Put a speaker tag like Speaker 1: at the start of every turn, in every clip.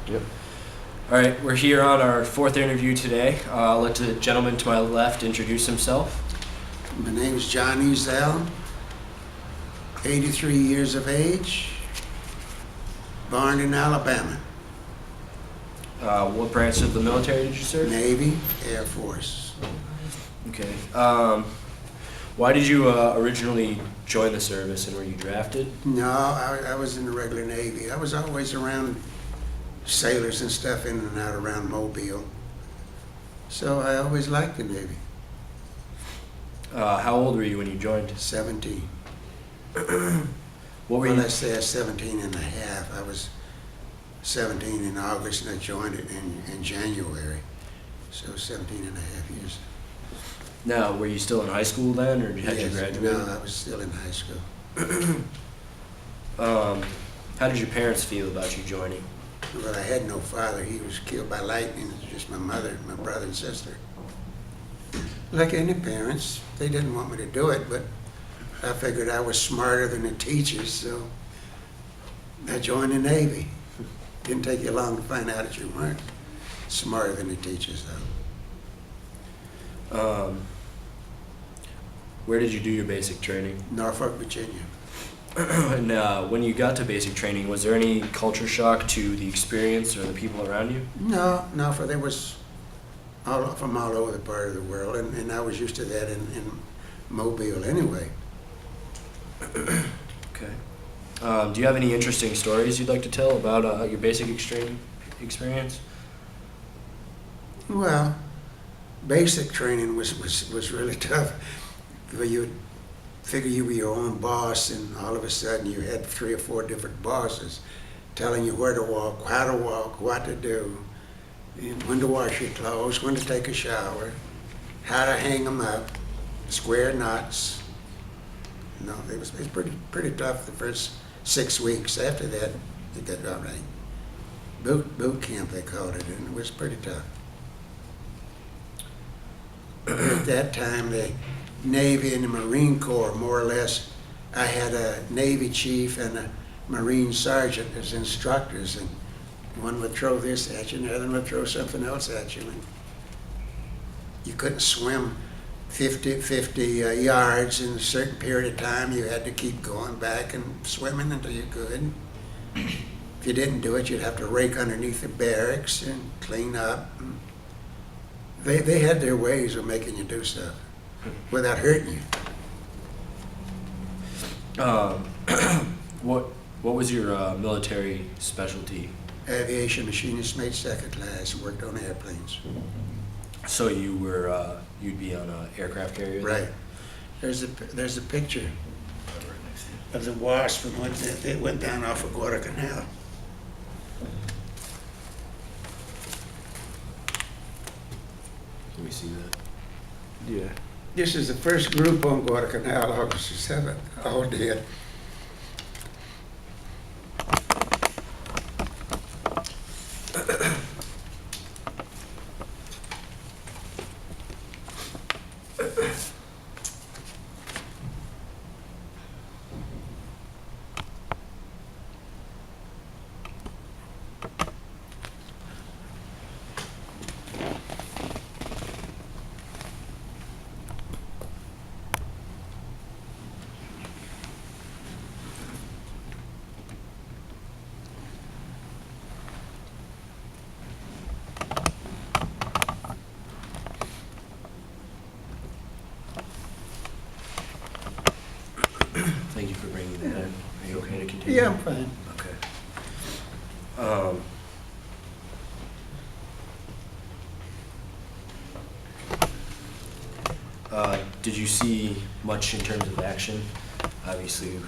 Speaker 1: Yep. All right, we're here on our fourth interview today. I'll let the gentleman to my left introduce himself.
Speaker 2: My name is John Ezell, 83 years of age, born in Alabama,
Speaker 1: What branch of the military did you serve?
Speaker 2: Navy, Air Force.
Speaker 1: Okay. Why did you originally join the service, and were you drafted?
Speaker 2: No, I was in the regular Navy. I was always around sailors and stuff in and out around Mobile. So I always liked the Navy.
Speaker 1: How old were you when you joined?
Speaker 2: 17.
Speaker 1: What were
Speaker 2: Well,
Speaker 1: you?
Speaker 2: let's say 17 and a half. I was 17 in August and I joined it in January. So 17 and a half years.
Speaker 1: Now, were you still in high school then, or had you
Speaker 2: Yes,
Speaker 1: graduated?
Speaker 2: no, I was still in high school.
Speaker 1: How did your parents feel about you joining?
Speaker 2: Well, I had no father. He was killed by lightning. It was just my mother, my brother and sister. Like any parents, they didn't want me to do it, but I figured I was smarter than the teachers, so I joined the Navy. Didn't take you long to find out that you weren't smarter than the teachers, though.
Speaker 1: Where did you do your basic training?
Speaker 2: Norfolk, Virginia.
Speaker 1: And when you got to basic training, was there any culture shock to the experience or the people around you?
Speaker 2: No, for there was from all over the part of the world, and I was used to that in Mobile anyway.
Speaker 1: Okay. Do you have any interesting stories you'd like to tell about your basic extreme experience?
Speaker 2: Well, basic training was really tough. Where you figure you were your own boss, and all of a sudden you had 3 or 4 different bosses telling you where to walk, how to walk, what to do, and when to wash your clothes, when to take a shower, how to hang them up, square knots. No, it was pretty tough the first 6 weeks. After that, it got all right. Boot camp, they called it, and it was pretty tough. At that time, the Navy and the Marine Corps, more or less, I had a Navy chief and a Marine sergeant as instructors, and one would throw this at you, and the other would throw something else at you. And you couldn't swim 50 yards in a certain period of time. You had to keep going back and swimming until you could. If you didn't do it, you'd have to rake underneath the barracks and clean up. They had their ways of making you do stuff without hurting you.
Speaker 1: What was your military specialty?
Speaker 2: Aviation machinist, made second class, worked on airplanes.
Speaker 1: So you were you'd be on an aircraft carrier?
Speaker 2: Right. There's a picture of the Wasp from when it went down off of Guadalcanal.
Speaker 1: Let me see that.
Speaker 2: Yeah. This is the first group on Guadalcanal, August the 7th, all dead.
Speaker 1: Thank you for bringing that in. Are you okay to continue?
Speaker 2: Yeah, I'm fine.
Speaker 1: Okay. Did you see much in terms of action? Obviously.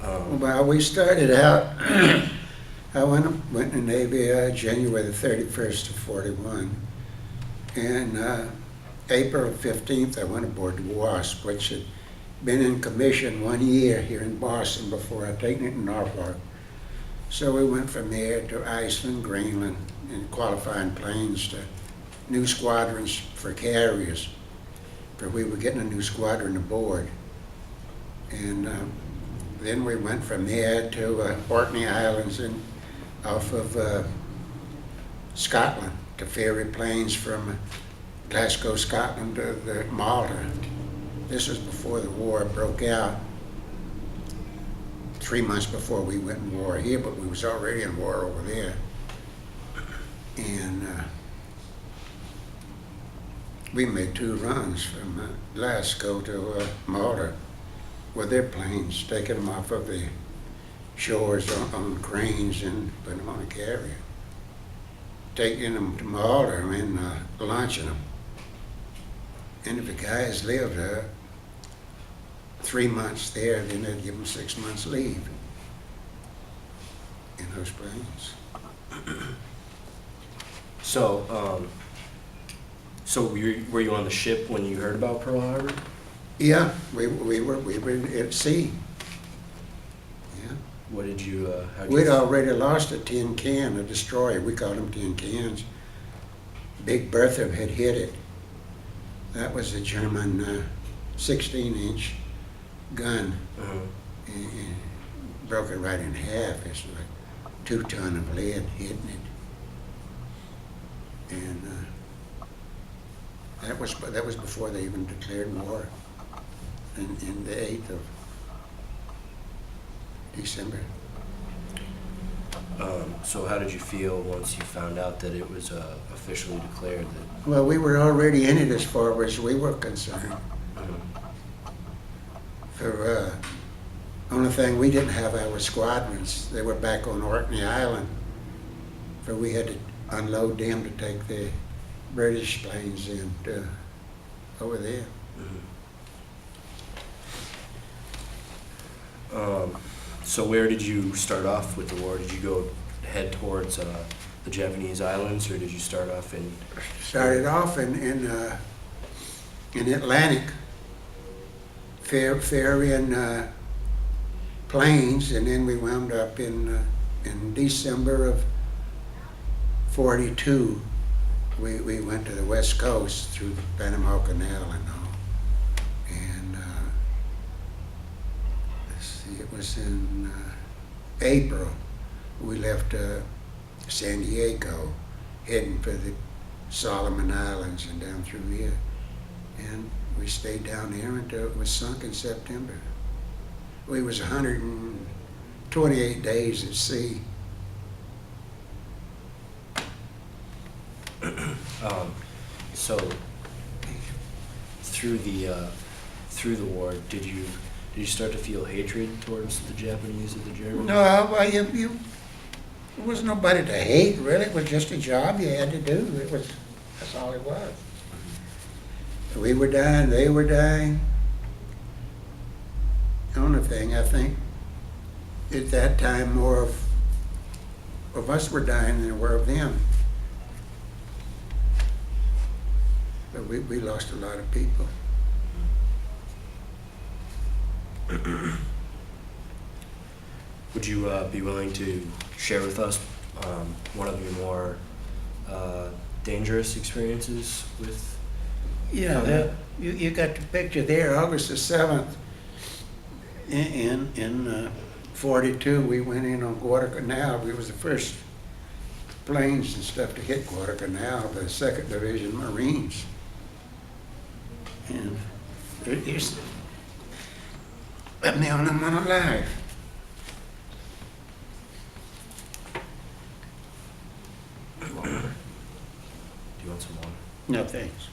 Speaker 2: Well, we started out, I went in the Navy January the 31st of 41. And April 15th, I went aboard the Wasp, which had been in commission 1 year here in Boston before I'd taken it in Norfolk. So we went from there to Iceland, Greenland, and qualifying planes to new squadrons for carriers. But we were getting a new squadron aboard. And then we went from there to Orkney Islands and off of Scotland to ferry planes from Glasgow, Scotland to the Malta. This was before the war broke out. 3 months before we went in war here, but we was already in war over there. And we made 2 runs from Glasgow to Malta with their planes, taking them off of the shores on cranes and putting them on a carrier. Taking them to Malta and launching them. And if the guys lived 3 months there, then they'd give them 6 months leave in those planes.
Speaker 1: So, were you on the ship when you heard about Pearl Harbor?
Speaker 2: Yeah, we were at sea. Yeah.
Speaker 1: What did you, how did
Speaker 2: We'd
Speaker 1: you,
Speaker 2: already lost a tin can, a destroyer. We called them tin cans. Big Bertha had hit it. That was a German 16-inch gun.
Speaker 1: uh
Speaker 2: And broke it right in half. It's like 2 tons of lead hitting it. And that was before they even declared war. In the 8th of December.
Speaker 1: So how did you feel once you found out that it was officially declared that?
Speaker 2: Well, we were already in it as far as we were concerned. For only thing we didn't have our squadrons. They were back on Orkney Island. For we had to unload them to take the British planes in over there.
Speaker 1: So where did you start off with the war? Did you go head towards the Japanese islands, or did you start off in?
Speaker 2: Started off in Atlantic, ferrying planes, and then we wound up in December of '42. We went to the West Coast through the Panama Canal and all. And let's see, it was in April. We left San Diego, heading for the Solomon Islands and down through here. And we stayed down there until it was sunk in September. We was 128 days at sea.
Speaker 1: So through the war, did you start to feel hatred towards the Japanese or the Germans?
Speaker 2: No, well, there was nobody to hate, really. It was just a job you had to do. That's all it was. We were dying, they were dying. The only thing, I think, at that time, more of us were dying than there were of them. But we lost a lot of people.
Speaker 1: Would you be willing to share with us one of your more dangerous experiences with?
Speaker 2: Yeah, you got the picture there, August the 7th. In '42, we went in on Guadalcanal. We was the first planes and stuff to hit Guadalcanal, the 2nd Division Marines. And I'm the only one alive.
Speaker 1: Do you want water? Do you want some water?
Speaker 2: No, thanks.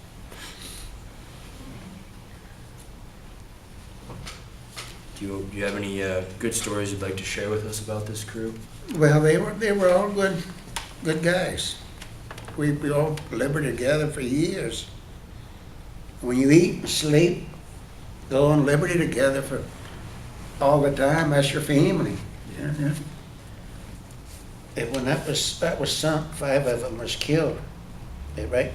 Speaker 1: Do you have any good stories you'd like to share with us about this crew?
Speaker 2: Well, they were all good guys. We all labored together for years. When you eat and sleep, go on liberty together for all the time, that's your family. Yeah. And when that was sunk, 5 of them was killed. They was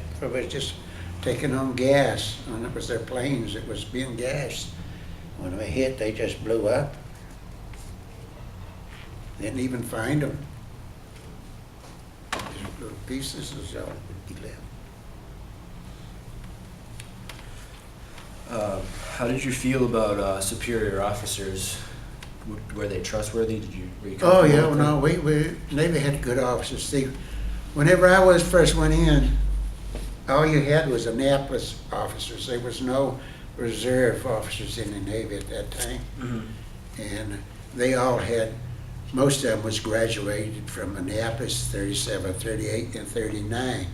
Speaker 2: just taking on gas. When it was their planes, it was being gassed. When they hit, they just blew up. Didn't even find them. Just little pieces is all that would be left.
Speaker 1: How did you feel about superior officers? Were they trustworthy? Were you
Speaker 2: Oh,
Speaker 1: comfortable
Speaker 2: yeah,
Speaker 1: with
Speaker 2: no,
Speaker 1: them?
Speaker 2: Navy had good officers. See, Whenever I was first went in, all you had was Annapolis officers. There was no reserve officers in the Navy at that time. And they all had, most of them was graduated from Annapolis, 37, 38, and 39.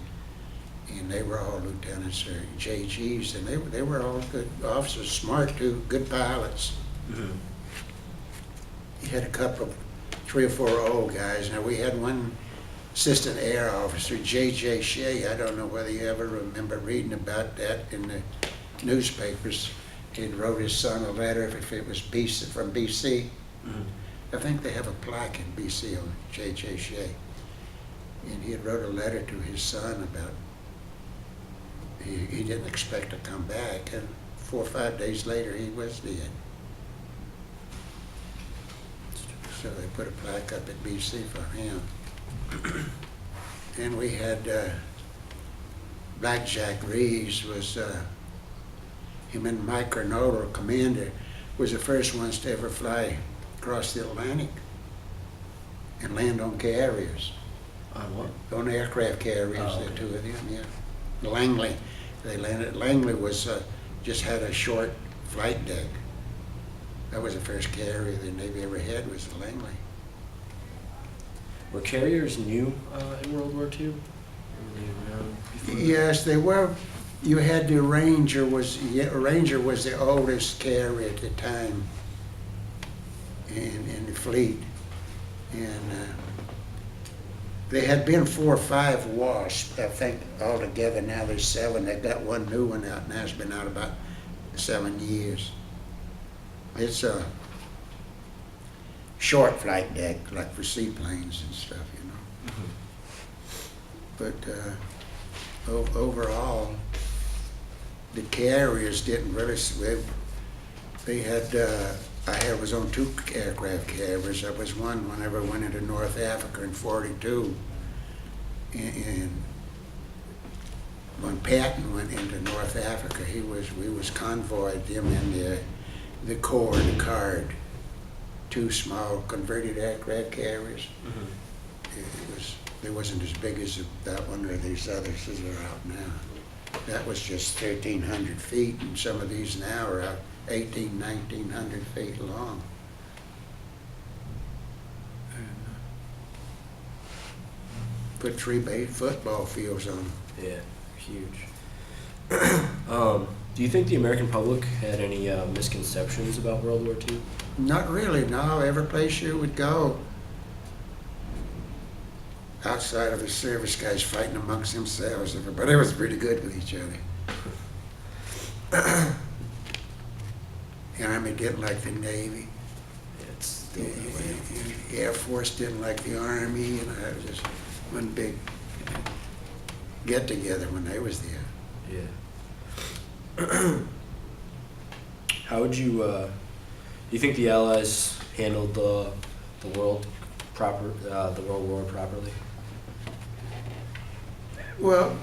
Speaker 2: And they were all lieutenants or JGs, and they were all good officers, smart too, good pilots. You had a couple of 3 or 4 old guys. Now, we had one assistant air officer, J.J. Shea. I don't know whether you ever remember reading about that in the newspapers. He wrote his son a letter if it was BC, from BC. I think they have a plaque in BC on J.J. Shea. And he had wrote a letter to his son about he didn't expect to come back, and 4 or 5 days later he was dead. So they put a plaque up at BC for him. And we had Blackjack Reeves was him and Mike Arnoldo, commander, was the first ones to ever fly across the Atlantic and land on carriers.
Speaker 1: On what?
Speaker 2: On aircraft carriers,
Speaker 1: Oh,
Speaker 2: the
Speaker 1: okay.
Speaker 2: 2 of them, yeah. Langley, they landed. Langley was just had a short flight deck. That was the first carrier the Navy ever had, was the Langley.
Speaker 1: Were carriers new in World War II? Or were they around before that?
Speaker 2: Yes, they were. You had the Ranger Ranger was the oldest carrier at the time in the fleet, and there had been 4 or 5 Wasps. I think altogether now there's 7. They got one new one out now. It's been out about 7 years. It's a short flight deck, like for seaplanes and stuff, you know. But overall, the carriers didn't really. They had. I was on 2 aircraft carriers. There was one whenever I went into North Africa in '42, and when Patton went into North Africa, we was convoyed him in the Corps, the Card, 2 small converted aircraft carriers. It wasn't as big as that one or these others that are out now. That was just 1,300 feet, and some of these now are out 1,800, 1,900 feet long. Put 3 football fields on them.
Speaker 1: Yeah, huge. Do you think the American public had any misconceptions about World War II?
Speaker 2: Not really, no. Every place you would go, outside of the service guys fighting amongst themselves, everybody was pretty good with each other. The Army didn't like the Navy.
Speaker 1: It's still that way.
Speaker 2: The Air Force didn't like the Army, and it was just one big get-together when they was there.
Speaker 1: Yeah. How would you, do you think the Allies handled the World War properly?
Speaker 2: Well,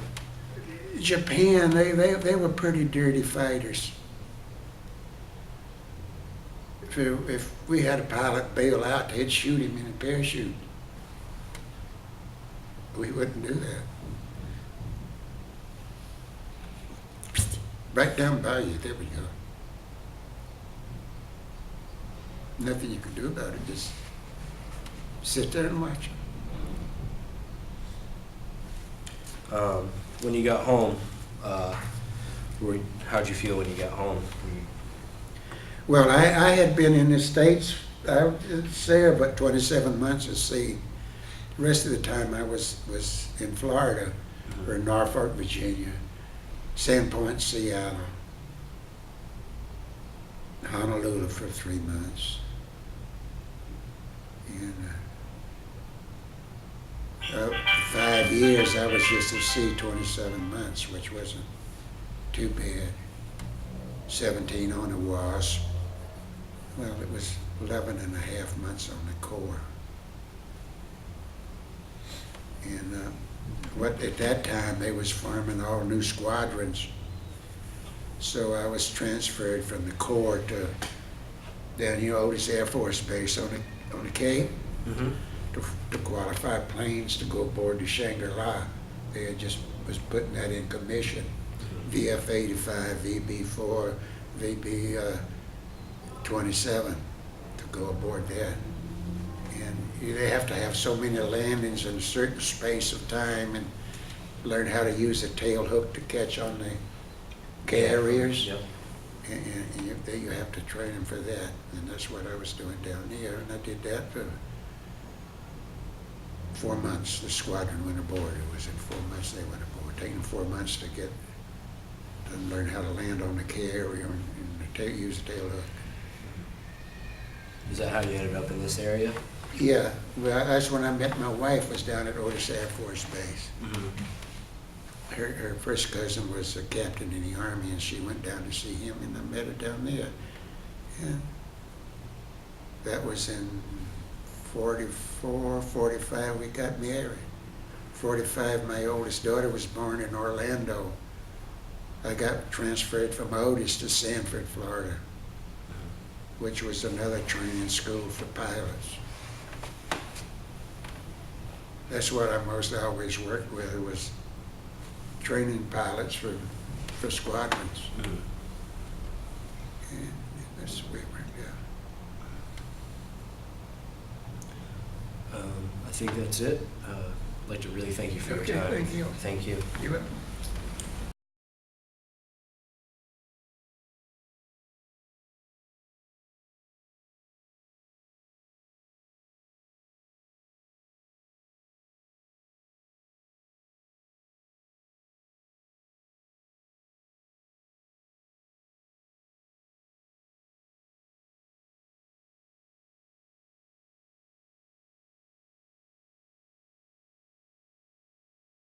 Speaker 2: Japan, they were pretty dirty fighters. If we had a pilot bail out, they'd shoot him in a parachute. We wouldn't do that. Right down by you, there we go. Nothing you can do about it, just sit there and watch.
Speaker 1: When you got home, how'd you feel when you got home?
Speaker 2: Well, I had been in the States, I would say about 27 months at sea. The rest of the time I was in Florida, or Norfolk, Virginia, Sandpoint, Seattle, Honolulu for 3 months. And 5 years I was just at sea 27 months, which wasn't too bad. 17 on a Wasp. Well, it was 11 and a half months on the Corps. And at that time, they was forming all new squadrons. So I was transferred from the Corps to down here, Otis Air Force Base on the Cape, to to qualify planes to go aboard the Shangri-La. They had just was putting that in commission. VF-85, VB-4, VB-27 to go aboard that. And they have to have so many landings in a certain space of time and learn how to use a tail hook to catch on the carriers.
Speaker 1: Yep.
Speaker 2: And you have to train them for that. And that's what I was doing down there. And I did that for 4 months. The squadron went aboard. It was in 4 months they went aboard. Taking them 4 months to learn how to land on the carrier and use the tail hook.
Speaker 1: Is that how you ended up in this area?
Speaker 2: Yeah, well, that's when I met my wife, was down at Otis Air Force Base. Her first cousin was a captain in the Army, and she went down to see him, and I met her down there. And that was in 44, 45, we got married. 45, my oldest daughter was born in Orlando. I got transferred from Otis to Sanford, Florida, which was another training school for pilots. That's what I most always worked with, was training pilots for squadrons. And that's the way it worked out.
Speaker 1: I think that's it. I'd like to really thank you for your
Speaker 3: Okay,
Speaker 1: time.
Speaker 3: thank you.
Speaker 1: Thank you.
Speaker 3: You bet.